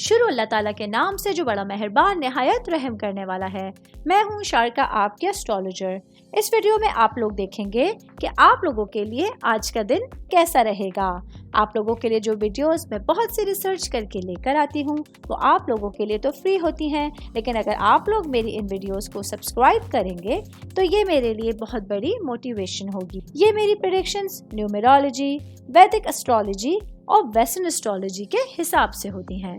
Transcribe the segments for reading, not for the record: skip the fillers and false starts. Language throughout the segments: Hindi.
शुरू अल्लाह ताला के नाम से जो बड़ा मेहरबान निहायत रहम करने वाला है। मैं हूँ शारका, आपके एस्ट्रोलॉजर। इस वीडियो में आप लोग देखेंगे कि आप लोगों के लिए आज का दिन कैसा रहेगा। आप लोगों के लिए जो वीडियोस मैं बहुत सी रिसर्च करके लेकर आती हूँ वो आप लोगों के लिए तो फ्री होती हैं, लेकिन अगर आप लोग मेरी इन वीडियोस को सब्सक्राइब करेंगे तो ये मेरे लिए बहुत बड़ी मोटिवेशन होगी। ये मेरी प्रेडिक्शंस न्यूमेरोलॉजी, वैदिक एस्ट्रोलॉजी और वेस्टर्न एस्ट्रोलॉजी के हिसाब से होती हैं।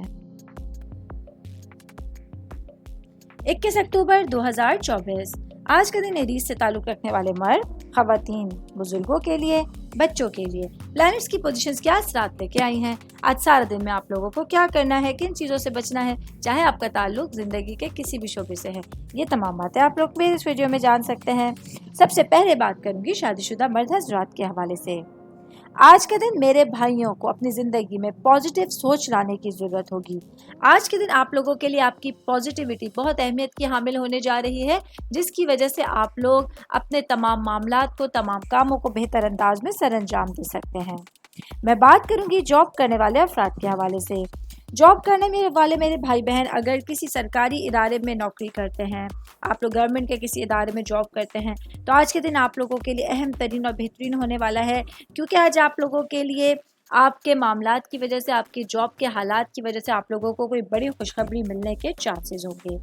21 अक्टूबर 2024 आज का दिन एरीज से ताल्लुक रखने वाले मर्द, खवातीन, बुजुर्गों के लिए, बच्चों के लिए प्लैनेट्स की पोजीशंस क्या असरात लेके आई हैं। आज सारा दिन में आप लोगों को क्या करना है, किन चीज़ों से बचना है, चाहे आपका ताल्लुक जिंदगी के किसी भी शोबे से है, ये तमाम बातें आप लोग मेरे इस वीडियो में जान सकते हैं। सबसे पहले बात करूंगी शादीशुदा मर्द हज़रात के हवाले से। आज के दिन मेरे भाइयों को अपनी ज़िंदगी में पॉजिटिव सोच लाने की ज़रूरत होगी। आज के दिन आप लोगों के लिए आपकी पॉजिटिविटी बहुत अहमियत की हामिल होने जा रही है, जिसकी वजह से आप लोग अपने तमाम मामलात को, तमाम कामों को बेहतर अंदाज में सरअंजाम दे सकते हैं। मैं बात करूंगी जॉब करने वाले अफराद के हवाले से। जॉब करने वाले मेरे भाई बहन अगर किसी सरकारी इदारे में नौकरी करते हैं, आप लोग गवर्नमेंट के किसी इदारे में जॉब करते हैं, तो आज के दिन आप लोगों के लिए अहम तरीन और बेहतरीन होने वाला है, क्योंकि आज आप लोगों के लिए आपके मामलात की वजह से, आपकी जॉब के हालात की वजह से आप लोगों को कोई बड़ी खुशखबरी मिलने के चांसेस होंगे।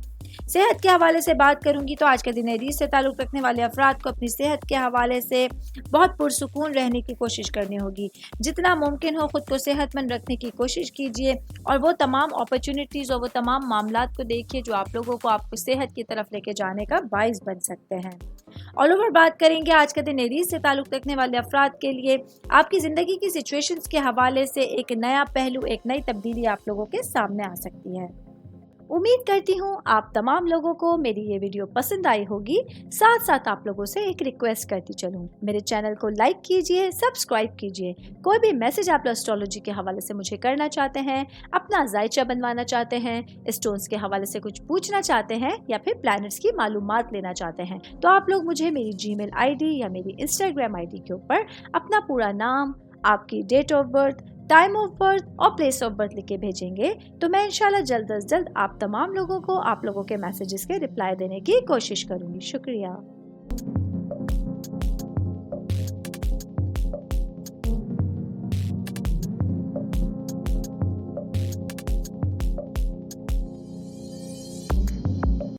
सेहत के हवाले से बात करूंगी तो आज के दिन एरीज से ताल्लुक़ रखने वाले अफराद को अपनी सेहत के हवाले से बहुत पुरसुकून रहने की कोशिश करनी होगी। जितना मुमकिन हो खुद को सेहतमंद रखने की कोशिश कीजिए और वो तमाम अपॉर्चुनिटीज़ और वो तमाम मामलात को देखिए जो आप लोगों को आपको सेहत की तरफ लेके जाने का बाइस बन सकते हैं। ऑल ओवर बात करेंगे आज के दिन एरीज से ताल्लुक़ रखने वाले अफराद के लिए आपकी ज़िंदगी की सिचुएशंस के हवाले से एक नया पहलू, एक नई तब्दीली आप लोगों के सामने आ सकती है। उम्मीद करती हूँ आप तमाम लोगों को मेरी ये वीडियो पसंद आई होगी। साथ साथ आप लोगों से एक रिक्वेस्ट करती चलूँ, मेरे चैनल को लाइक कीजिए, सब्सक्राइब कीजिए। कोई भी मैसेज आप एस्ट्रोलॉजी के हवाले से मुझे करना चाहते हैं, अपना जायचा बनवाना चाहते हैं, स्टोन्स के हवाले से कुछ पूछना चाहते हैं या फिर प्लैनेट्स की मालूमात लेना चाहते हैं, तो आप लोग मुझे मेरी जीमेल आईडी या मेरी इंस्टाग्राम आईडी के ऊपर अपना पूरा नाम, आपकी date of birth, time of birth और प्लेस ऑफ बर्थ लिख के भेजेंगे तो मैं इंशाल्लाह जल्द अज जल्द आप तमाम लोगों को, आप लोगों के मैसेजेस के रिप्लाई देने की कोशिश करूंगी। शुक्रिया।